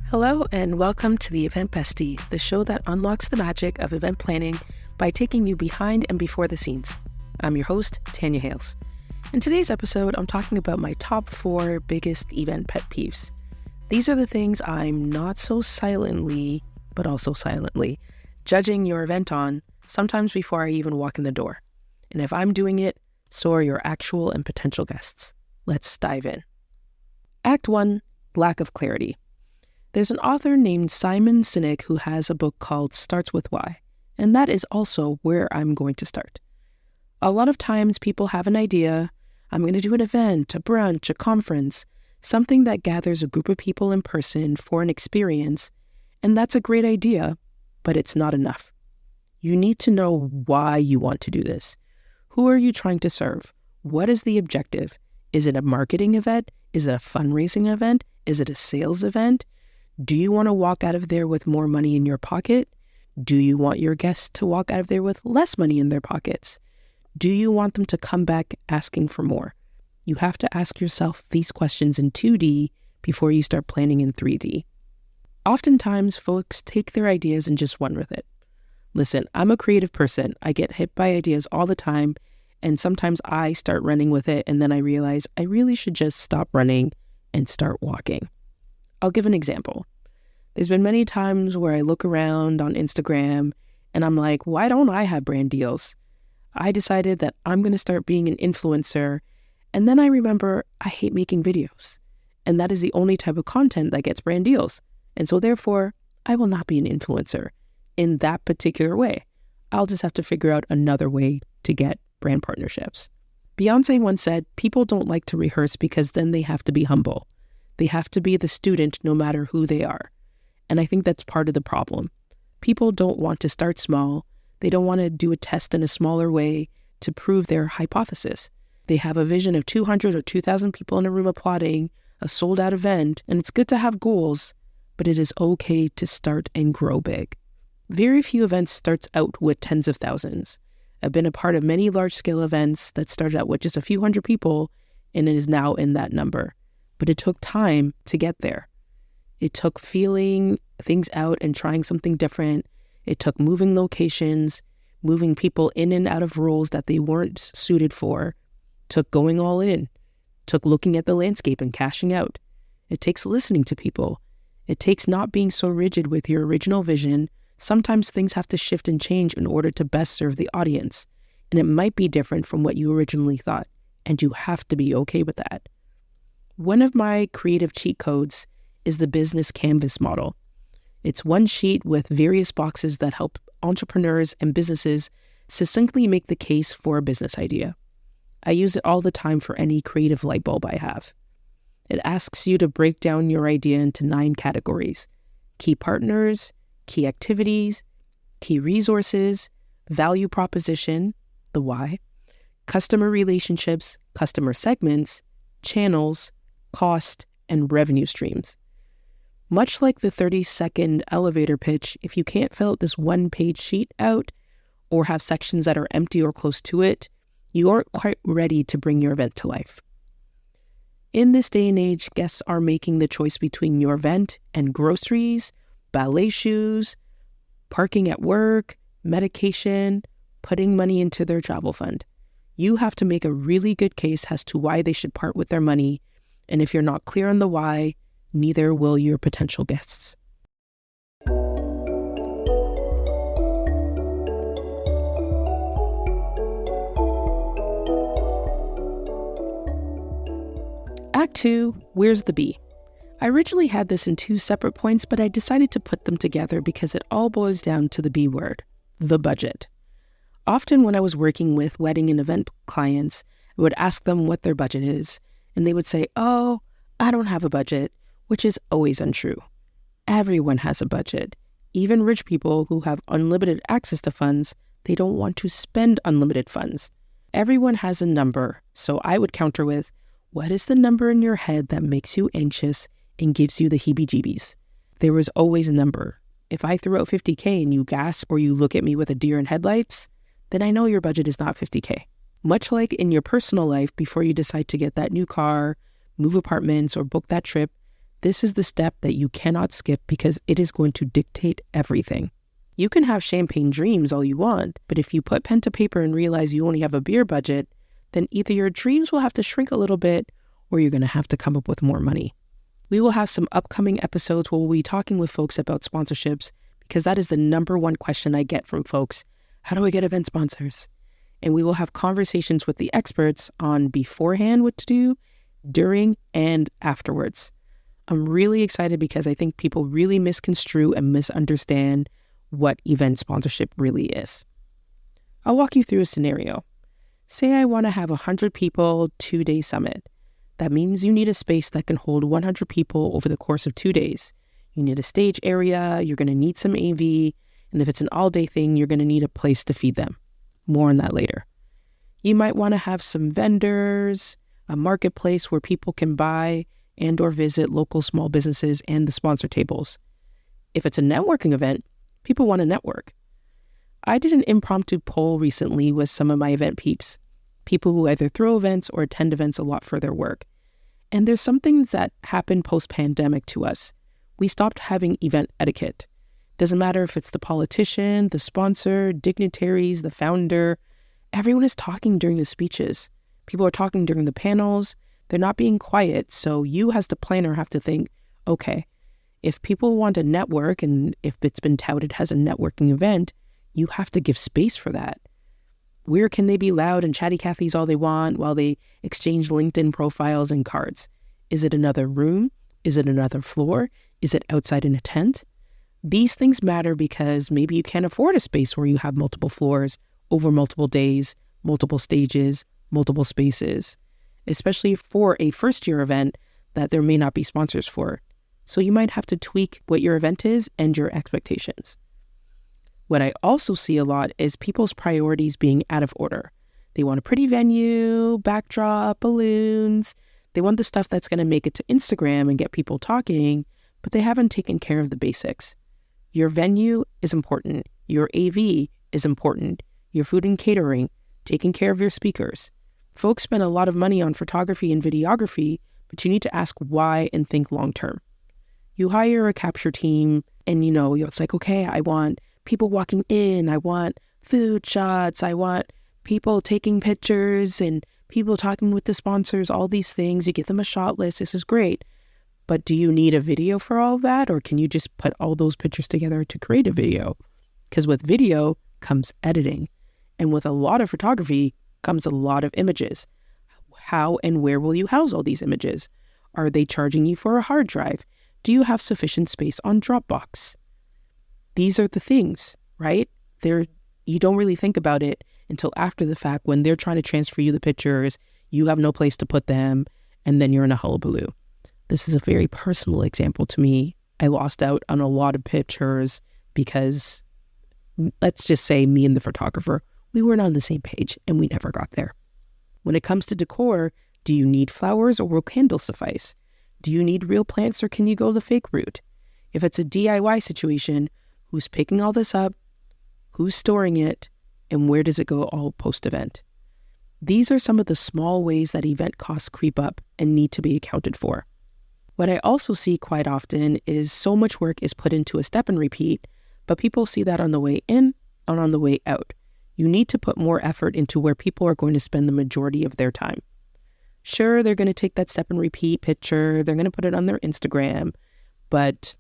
Hello and welcome to the Event Bestie, the show that unlocks the magic of event planning by taking you behind and before the scenes. I'm your host, Tanya Hales. In today's episode, I'm talking about my top 4 biggest event pet peeves. These are the things I'm not so silently, but also silently, judging your event on, sometimes before I even walk in the door. And if I'm doing it, so are your actual and potential guests. Let's dive in. Act 1, lack of clarity. There's an author named Simon Sinek who has a book called Starts With Why, and that is also where I'm going to start. A lot of times people have an idea, I'm going to do an event, a brunch, a conference, something that gathers a group of people in person for an experience, and that's a great idea, but it's not enough. You need to know why you want to do this. Who are you trying to serve? What is the objective? Is it a marketing event? Is it a fundraising event? Is it a sales event? Do you want to walk out of there with more money in your pocket? Do you want your guests to walk out of there with less money in their pockets? Do you want them to come back asking for more? You have to ask yourself these questions in 2D before you start planning in 3D. Oftentimes, folks take their ideas and just run with it. Listen, I'm a creative person. I get hit by ideas all the time, and sometimes I start running with it, and then I realize I really should just stop running and start walking. I'll give an example. There's been many times where I look around on Instagram and I'm like, why don't I have brand deals? I decided that I'm going to start being an influencer. And then I remember I hate making videos. And that is the only type of content that gets brand deals. And so therefore, I will not be an influencer in that particular way. I'll just have to figure out another way to get brand partnerships. Beyonce once said, people don't like to rehearse because then they have to be humble. They have to be the student no matter who they are. And I think that's part of the problem. People don't want to start small. They don't want to do a test in a smaller way to prove their hypothesis. They have a vision of 200 or 2,000 people in a room applauding, a sold out event, and it's good to have goals, but it is okay to start and grow big. Very few events starts out with tens of thousands. I've been a part of many large-scale events that started out with just a few hundred people, and it is now in that number. But it took time to get there. It took feeling things out and trying something different. It took moving locations, moving people in and out of roles that they weren't suited for. It took going all in. It took looking at the landscape and cashing out. It takes listening to people. It takes not being so rigid with your original vision. Sometimes things have to shift and change in order to best serve the audience. And it might be different from what you originally thought. And you have to be okay with that. One of my creative cheat codes is the business canvas model. It's one sheet with various boxes that help entrepreneurs and businesses succinctly make the case for a business idea. I use it all the time for any creative light bulb I have. It asks you to break down your idea into 9 categories: key partners, key activities, key resources, value proposition, the why, customer relationships, customer segments, channels, cost, and revenue streams. Much like the 30-second elevator pitch, if you can't fill out this one-page sheet out or have sections that are empty or close to it, you aren't quite ready to bring your event to life. In this day and age, guests are making the choice between your event and groceries, ballet shoes, parking at work, medication, putting money into their travel fund. You have to make a really good case as to why they should part with their money. And if you're not clear on the why, neither will your potential guests. Act 2, where's the B? I originally had this in 2 separate points, but I decided to put them together because it all boils down to the B word, the budget. Often when I was working with wedding and event clients, I would ask them what their budget is. And they would say, oh, I don't have a budget, which is always untrue. Everyone has a budget. Even rich people who have unlimited access to funds, they don't want to spend unlimited funds. Everyone has a number, so I would counter with, what is the number in your head that makes you anxious and gives you the heebie-jeebies? There was always a number. If I threw out $50K and you gasp or you look at me with a deer in headlights, then I know your budget is not $50K. Much like in your personal life, before you decide to get that new car, move apartments, or book that trip, This is the step that you cannot skip because it is going to dictate everything. You can have champagne dreams all you want, but if you put pen to paper and realize you only have a beer budget, then either your dreams will have to shrink a little bit or you're going to have to come up with more money. We will have some upcoming episodes where we'll be talking with folks about sponsorships because that is the number one question I get from folks. How do I get event sponsors? And we will have conversations with the experts on beforehand what to do, during, and afterwards. I'm really excited because I think people really misconstrue and misunderstand what event sponsorship really is. I'll walk you through a scenario. Say I want to have 100 people 2-day summit. That means you need a space that can hold 100 people over the course of 2 days. You need a stage area, you're going to need some AV, and if it's an all-day thing, you're going to need a place to feed them. More on that later. You might want to have some vendors, a marketplace where people can buy and or visit local small businesses and the sponsor tables. If it's a networking event, people want to network. I did an impromptu poll recently with some of my event peeps, people who either throw events or attend events a lot for their work. And there's some things that happened post-pandemic to us. We stopped having event etiquette. Doesn't matter if it's the politician, the sponsor, dignitaries, the founder. Everyone is talking during the speeches. People are talking during the panels. They're not being quiet. So you as the planner have to think, okay, if people want to network and if it's been touted as a networking event, you have to give space for that. Where can they be loud and chatty Cathys all they want while they exchange LinkedIn profiles and cards? Is it another room? Is it another floor? Is it outside in a tent? These things matter because maybe you can't afford a space where you have multiple floors over multiple days, multiple stages, multiple spaces, especially for a first-year event that there may not be sponsors for. So you might have to tweak what your event is and your expectations. What I also see a lot is people's priorities being out of order. They want a pretty venue, backdrop, balloons. They want the stuff that's going to make it to Instagram and get people talking, but they haven't taken care of the basics. Your venue is important. Your AV is important. Your food and catering, taking care of your speakers. Folks spend a lot of money on photography and videography, but you need to ask why and think long-term. You hire a capture team and it's like, okay, I want people walking in. I want food shots. I want people taking pictures and people talking with the sponsors, all these things. You get them a shot list. This is great. But do you need a video for all of that? Or can you just put all those pictures together to create a video? Because with video comes editing. And with a lot of photography comes a lot of images. How and where will you house all these images? Are they charging you for a hard drive? Do you have sufficient space on Dropbox? These are the things, right? You don't really think about it until after the fact when they're trying to transfer you the pictures, you have no place to put them, and then you're in a hullabaloo. This is a very personal example to me. I lost out on a lot of pictures because, let's just say me and the photographer, we weren't on the same page and we never got there. When it comes to decor, do you need flowers or will candles suffice? Do you need real plants or can you go the fake route? If it's a DIY situation, who's picking all this up? Who's storing it? And where does it go all post-event? These are some of the small ways that event costs creep up and need to be accounted for. What I also see quite often is so much work is put into a step and repeat, but people see that on the way in and on the way out. You need to put more effort into where people are going to spend the majority of their time. Sure, they're going to take that step and repeat picture, they're going to put it on their Instagram, but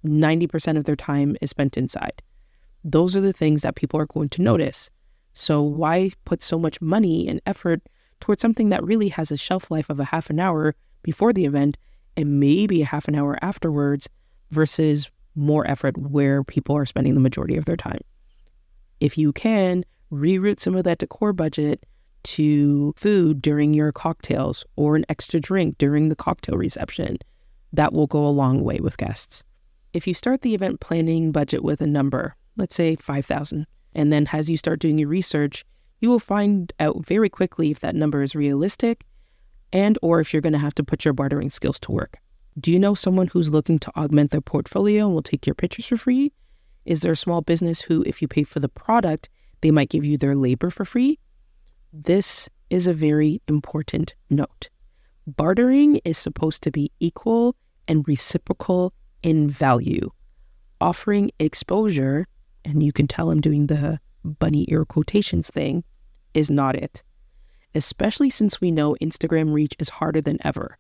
90% of their time is spent inside. Those are the things that people are going to notice. So why put so much money and effort towards something that really has a shelf life of a half an hour before the event and maybe a half an hour afterwards versus more effort where people are spending the majority of their time? If you can, reroute some of that decor budget to food during your cocktails or an extra drink during the cocktail reception. That will go a long way with guests. If you start the event planning budget with a number, let's say $5,000, and then as you start doing your research, you will find out very quickly if that number is realistic and or if you're going to have to put your bartering skills to work. Do you know someone who's looking to augment their portfolio and will take your pictures for free? Is there a small business who, if you pay for the product, they might give you their labor for free? This is a very important note. Bartering is supposed to be equal and reciprocal in value. Offering exposure, and you can tell I'm doing the bunny ear quotations thing, is not it. Especially since we know Instagram reach is harder than ever.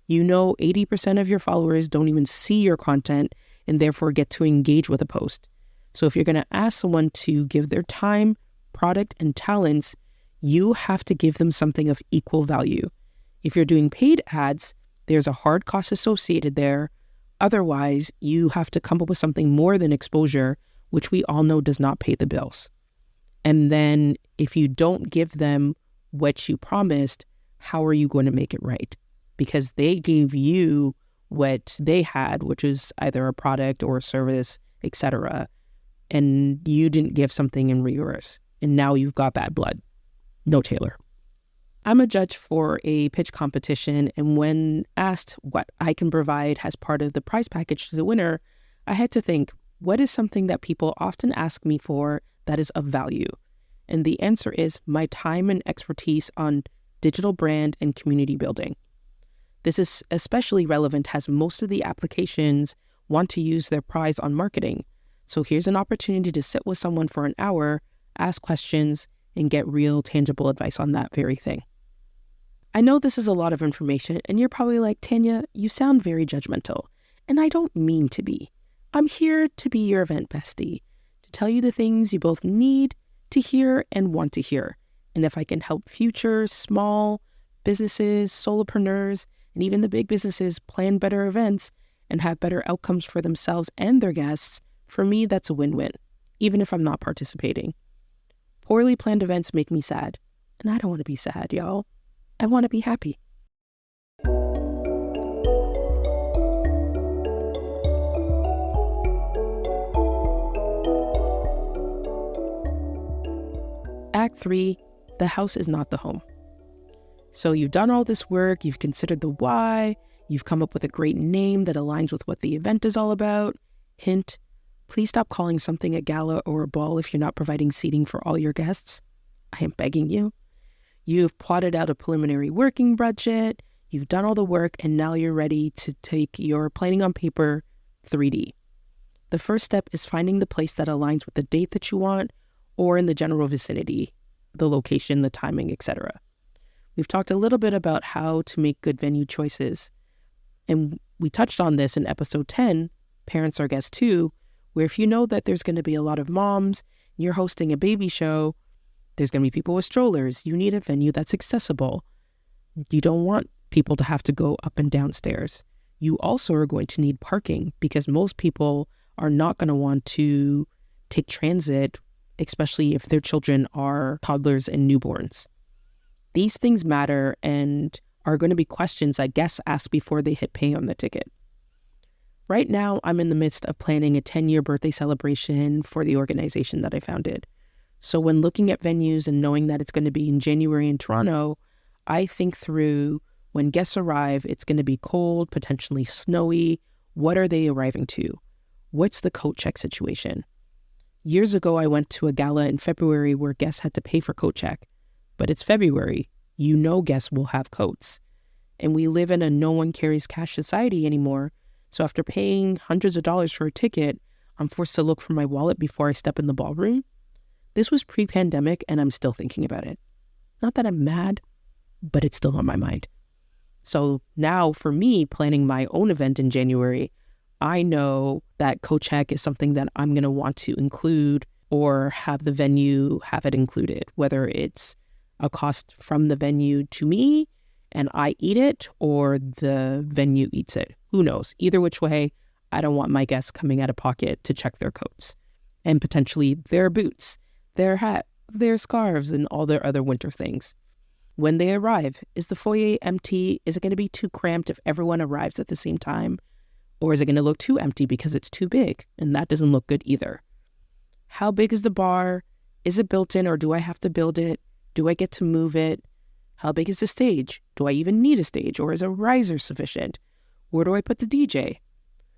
80% of your followers don't even see your content and therefore get to engage with a post. So if you're going to ask someone to give their time, product, and talents, you have to give them something of equal value. If you're doing paid ads, there's a hard cost associated there. Otherwise, you have to come up with something more than exposure, which we all know does not pay the bills. And then if you don't give them what you promised, how are you going to make it right? Because they gave you what they had, which is either a product or a service, etc. And you didn't give something in reverse. And now you've got bad blood. No, Taylor. I'm a judge for a pitch competition, and when asked what I can provide as part of the prize package to the winner, I had to think, what is something that people often ask me for that is of value? And the answer is my time and expertise on digital brand and community building. This is especially relevant as most of the applications want to use their prize on marketing. So here's an opportunity to sit with someone for an hour, ask questions, and get real tangible advice on that very thing. I know this is a lot of information, and you're probably like, Tanya, you sound very judgmental. And I don't mean to be. I'm here to be your event bestie, to tell you the things you both need to hear and want to hear. And if I can help future small businesses, solopreneurs, and even the big businesses plan better events and have better outcomes for themselves and their guests, for me, that's a win-win, even if I'm not participating. Poorly planned events make me sad, and I don't want to be sad, y'all. I want to be happy. Act 3, the house is not the home. So you've done all this work, you've considered the why, you've come up with a great name that aligns with what the event is all about. Hint, please stop calling something a gala or a ball if you're not providing seating for all your guests. I am begging you. You've plotted out a preliminary working budget, you've done all the work, and now you're ready to take your planning on paper 3D. The first step is finding the place that aligns with the date that you want or in the general vicinity, the location, the timing, etc. We've talked a little bit about how to make good venue choices, and we touched on this in episode 10, Parents Are Guests Too, where if you know that there's going to be a lot of moms, and you're hosting a baby show, there's going to be people with strollers. You need a venue that's accessible. You don't want people to have to go up and down stairs. You also are going to need parking because most people are not going to want to take transit, especially if their children are toddlers and newborns. These things matter and are going to be questions that guests ask before they hit pay on the ticket. Right now, I'm in the midst of planning a 10-year birthday celebration for the organization that I founded. So when looking at venues and knowing that it's going to be in January in Toronto, I think through when guests arrive, it's going to be cold, potentially snowy. What are they arriving to? What's the coat check situation? Years ago, I went to a gala in February where guests had to pay for coat check. But it's February. You know guests will have coats. And we live in a no one carries cash society anymore. So after paying hundreds of dollars for a ticket, I'm forced to look for my wallet before I step in the ballroom. This was pre-pandemic, and I'm still thinking about it. Not that I'm mad, but it's still on my mind. So now for me, planning my own event in January, I know that coat check is something that I'm going to want to include or have the venue have it included, whether it's a cost from the venue to me and I eat it or the venue eats it. Who knows? Either which way, I don't want my guests coming out of pocket to check their coats and potentially their boots, their hat, their scarves, and all their other winter things. When they arrive, is the foyer empty? Is it going to be too cramped if everyone arrives at the same time? Or is it going to look too empty because it's too big? And that doesn't look good either. How big is the bar? Is it built in or do I have to build it? Do I get to move it? How big is the stage? Do I even need a stage or is a riser sufficient? Where do I put the DJ?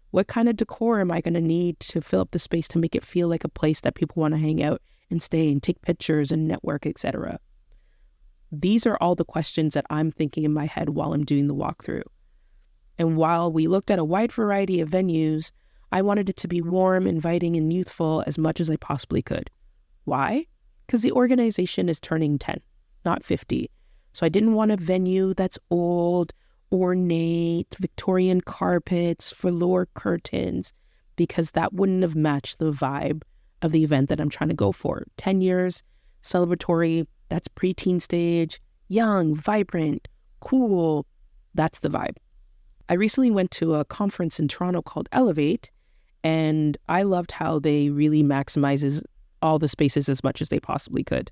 What kind of decor am I going to need to fill up the space to make it feel like a place that people want to hang out and stay and take pictures and network, etc.? These are all the questions that I'm thinking in my head while I'm doing the walkthrough. And while we looked at a wide variety of venues, I wanted it to be warm, inviting, and youthful as much as I possibly could. Why? Because the organization is turning 10, not 50. So I didn't want a venue that's old, ornate, Victorian carpets, velour curtains, because that wouldn't have matched the vibe of the event that I'm trying to go for. 10 years, celebratory, that's preteen stage, young, vibrant, cool. That's the vibe. I recently went to a conference in Toronto called Elevate, and I loved how they really maximizes all the spaces as much as they possibly could.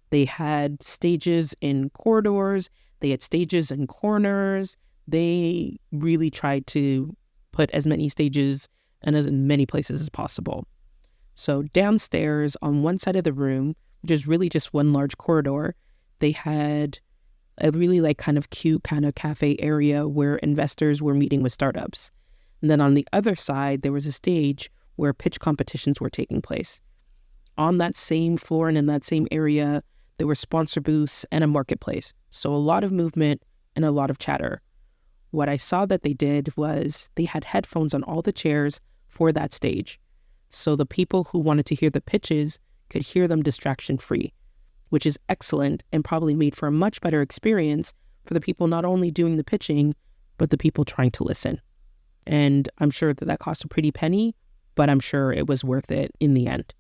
They had stages in corridors, they had stages in corners. They really tried to put as many stages and as many places as possible. So downstairs on one side of the room, which is really just one large corridor, they had a really kind of cute kind of cafe area where investors were meeting with startups. And then on the other side, there was a stage where pitch competitions were taking place. On that same floor and in that same area, there were sponsor booths and a marketplace. So a lot of movement and a lot of chatter. What I saw that they did was they had headphones on all the chairs for that stage. So the people who wanted to hear the pitches could hear them distraction-free, which is excellent and probably made for a much better experience for the people not only doing the pitching, but the people trying to listen. And I'm sure that cost a pretty penny, but I'm sure it was worth it in the end.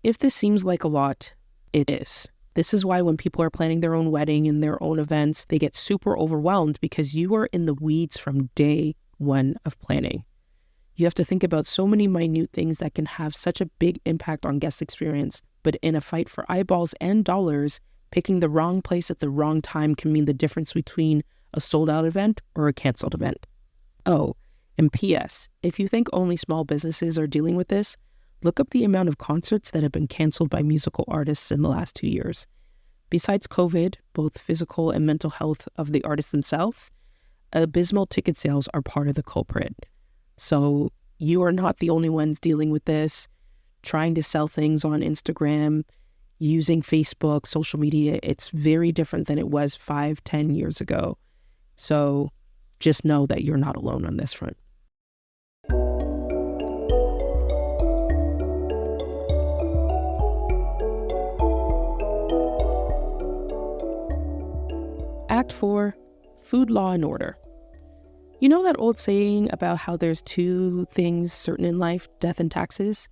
If this seems like a lot, it is. This is why when people are planning their own wedding and their own events, they get super overwhelmed because you are in the weeds from day one of planning. You have to think about so many minute things that can have such a big impact on guest experience. But in a fight for eyeballs and dollars, picking the wrong place at the wrong time can mean the difference between a sold-out event or a canceled event. Oh, and P.S., if you think only small businesses are dealing with this, look up the amount of concerts that have been canceled by musical artists in the last 2 years. Besides COVID, both physical and mental health of the artists themselves, abysmal ticket sales are part of the culprit. So you are not the only ones dealing with this, trying to sell things on Instagram, using Facebook, social media. It's very different than it was 5-10 years ago. So just know that you're not alone on this front. Act 4, Food Law and Order. You know that old saying about how there's two things certain in life, death and taxes?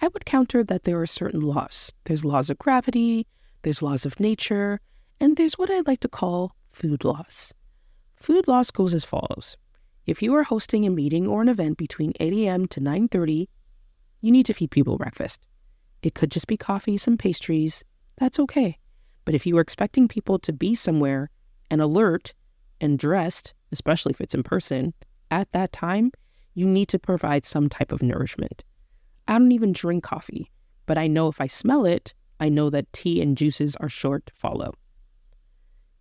I would counter that there are certain laws. There's laws of gravity, there's laws of nature, and there's what I like to call food laws. Food laws goes as follows. If you are hosting a meeting or an event between 8 a.m. to 9:30, you need to feed people breakfast. It could just be coffee, some pastries. That's okay. But if you are expecting people to be somewhere and alert and dressed, especially if it's in person, at that time, you need to provide some type of nourishment. I don't even drink coffee, but I know if I smell it, I know that tea and juices are sure to follow.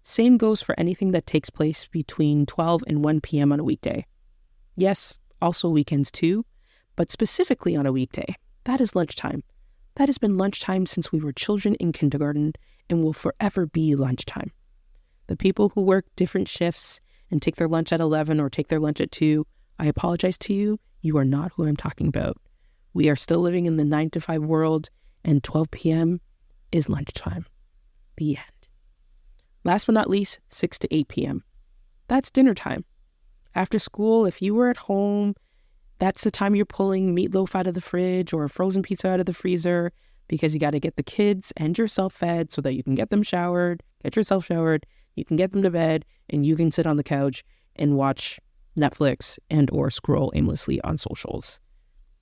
Same goes for anything that takes place between 12 and 1 p.m. on a weekday. Yes, also weekends too, but specifically on a weekday. That is lunchtime. That has been lunchtime since we were children in kindergarten and will forever be lunchtime. The people who work different shifts and take their lunch at 11 or take their lunch at 2, I apologize to you. You are not who I'm talking about. We are still living in the 9 to 5 world, and 12 p.m. is lunchtime. The end. Last but not least, 6 to 8 p.m. That's dinner time. After school, if you were at home, that's the time you're pulling meatloaf out of the fridge or a frozen pizza out of the freezer because you got to get the kids and yourself fed so that you can get them showered, get yourself showered, you can get them to bed, and you can sit on the couch and watch Netflix and or scroll aimlessly on socials.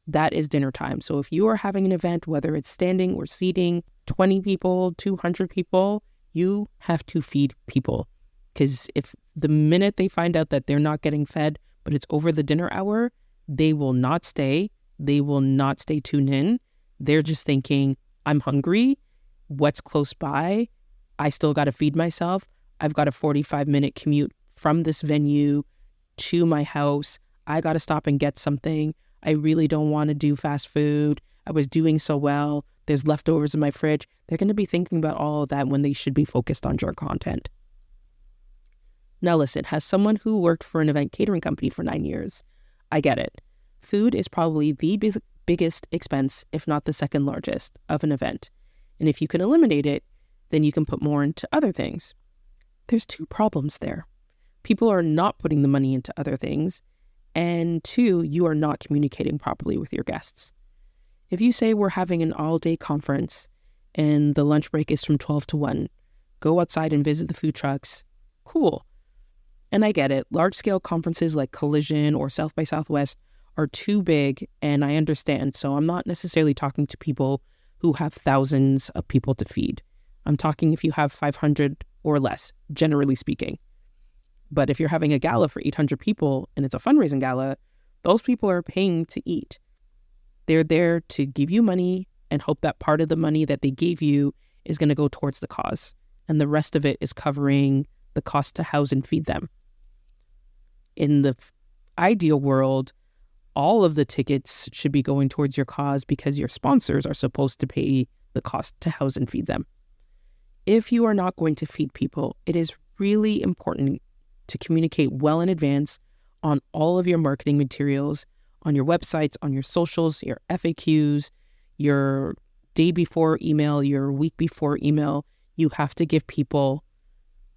That is dinner time. So if you are having an event, whether it's standing or seating, 20 people, 200 people, you have to feed people. Because if the minute they find out that they're not getting fed, but it's over the dinner hour, they will not stay. They will not stay tuned in. They're just thinking, I'm hungry. What's close by? I still got to feed myself. I've got a 45-minute commute from this venue to my house. I got to stop and get something. I really don't want to do fast food. I was doing so well. There's leftovers in my fridge. They're going to be thinking about all of that when they should be focused on your content. Now listen, as someone who worked for an event catering company for 9 years, I get it. Food is probably the biggest expense, if not the second largest, of an event. And if you can eliminate it, then you can put more into other things. There's two problems there. People are not putting the money into other things. And two, you are not communicating properly with your guests. If you say we're having an all-day conference and the lunch break is from 12 to 1, go outside and visit the food trucks, cool. And I get it. Large-scale conferences like Collision or South by Southwest are too big, and I understand. So I'm not necessarily talking to people who have thousands of people to feed. I'm talking if you have 500 or less, generally speaking. But if you're having a gala for 800 people and it's a fundraising gala, those people are paying to eat. They're there to give you money and hope that part of the money that they gave you is going to go towards the cause. And the rest of it is covering the cost to house and feed them. In the ideal world, all of the tickets should be going towards your cause because your sponsors are supposed to pay the cost to house and feed them. If you are not going to feed people, it is really important to communicate well in advance on all of your marketing materials, on your websites, on your socials, your FAQs, your day before email, your week before email. You have to give people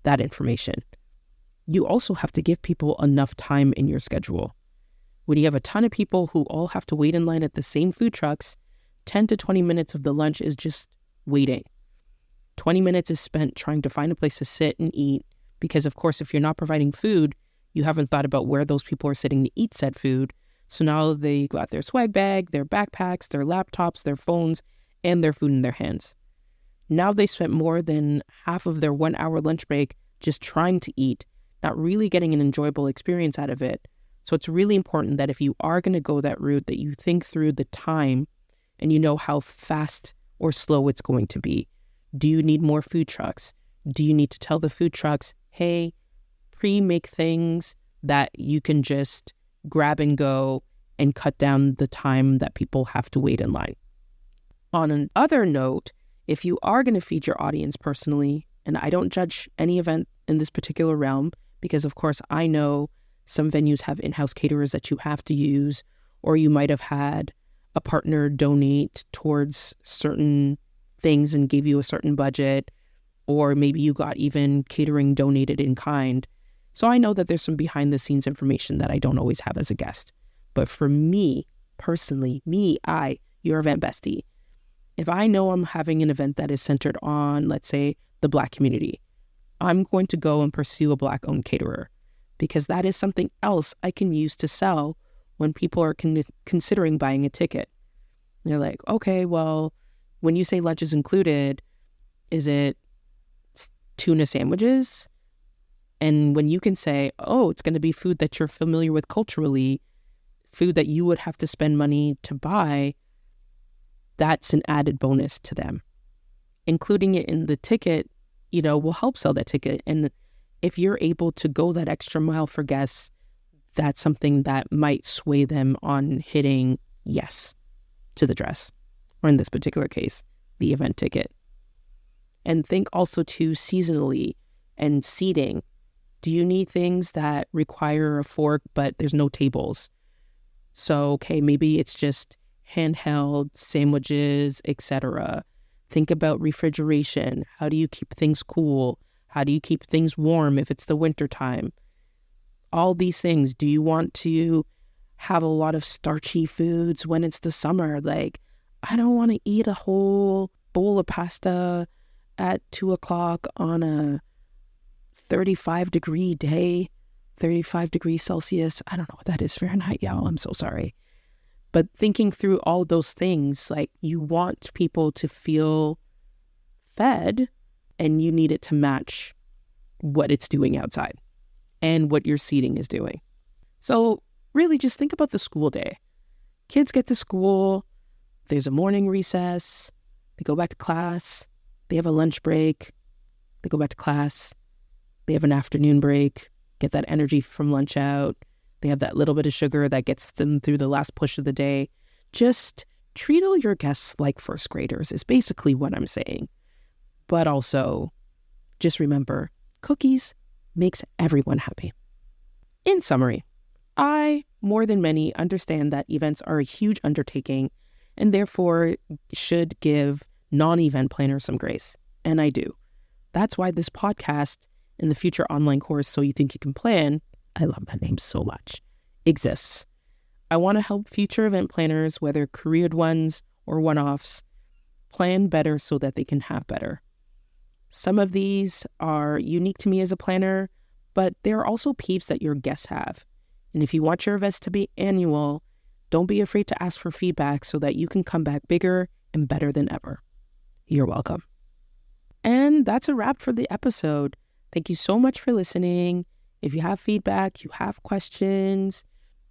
that information. You also have to give people enough time in your schedule. When you have a ton of people who all have to wait in line at the same food trucks, 10 to 20 minutes of the lunch is just waiting. 20 minutes is spent trying to find a place to sit and eat because, of course, if you're not providing food, you haven't thought about where those people are sitting to eat said food. So now they got their swag bag, their backpacks, their laptops, their phones, and their food in their hands. Now they spent more than half of their 1 hour lunch break just trying to eat, not really getting an enjoyable experience out of it. So it's really important that if you are going to go that route, that you think through the time and you know how fast or slow it's going to be. Do you need more food trucks? Do you need to tell the food trucks, hey, pre-make things that you can just grab and go and cut down the time that people have to wait in line? On another note, if you are going to feed your audience personally, and I don't judge any event in this particular realm, because of course I know some venues have in-house caterers that you have to use, or you might have had a partner donate towards certain things and gave you a certain budget, or maybe you got even catering donated in kind. So I know that there's some behind the scenes information that I don't always have as a guest. But for me, personally, your event bestie, if I know I'm having an event that is centered on, let's say, the Black community, I'm going to go and pursue a Black-owned caterer because that is something else I can use to sell when people are considering buying a ticket. And they're like, okay, well, when you say lunch is included, is it tuna sandwiches? And when you can say, oh, it's going to be food that you're familiar with culturally, food that you would have to spend money to buy, that's an added bonus to them. Including it in the ticket, will help sell that ticket. And if you're able to go that extra mile for guests, that's something that might sway them on hitting yes to the dress, or in this particular case, the event ticket. And think also too seasonally and seating. Do you need things that require a fork, but there's no tables? So, okay, maybe it's just handheld sandwiches, etc. Think about refrigeration. How do you keep things cool? How do you keep things warm if it's the winter time? All these things. Do you want to have a lot of starchy foods when it's the summer? Like, I don't want to eat a whole bowl of pasta at 2:00 on a 35-degree day, 35 degrees Celsius. I don't know what that is Fahrenheit, y'all. I'm so sorry. But thinking through all those things, like you want people to feel fed and you need it to match what it's doing outside and what your seating is doing. So really just think about the school day. Kids get to school, there's a morning recess, they go back to class, they have a lunch break, they go back to class, they have an afternoon break, get that energy from lunch out. They have that little bit of sugar that gets them through the last push of the day. Just treat all your guests like first graders is basically what I'm saying. But also, just remember, cookies, makes everyone happy. In summary, I, more than many, understand that events are a huge undertaking and therefore should give non-event planners some grace. And I do. That's why this podcast and the future online course, So You Think You Can Plan, I love that name so much, exists. I want to help future event planners, whether careered ones or one-offs, plan better so that they can have better. Some of these are unique to me as a planner, but there are also peeves that your guests have. And if you want your events to be annual, don't be afraid to ask for feedback so that you can come back bigger and better than ever. You're welcome. And that's a wrap for the episode. Thank you so much for listening. If you have feedback, you have questions,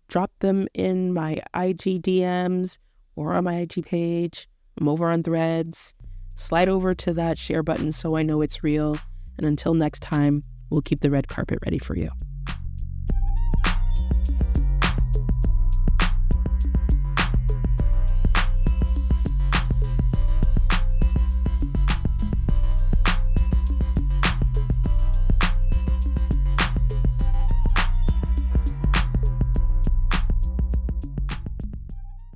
drop them in my IG DMs or on my IG page. I'm over on Threads. Slide over to that share button so I know it's real. And until next time, we'll keep the red carpet ready for you.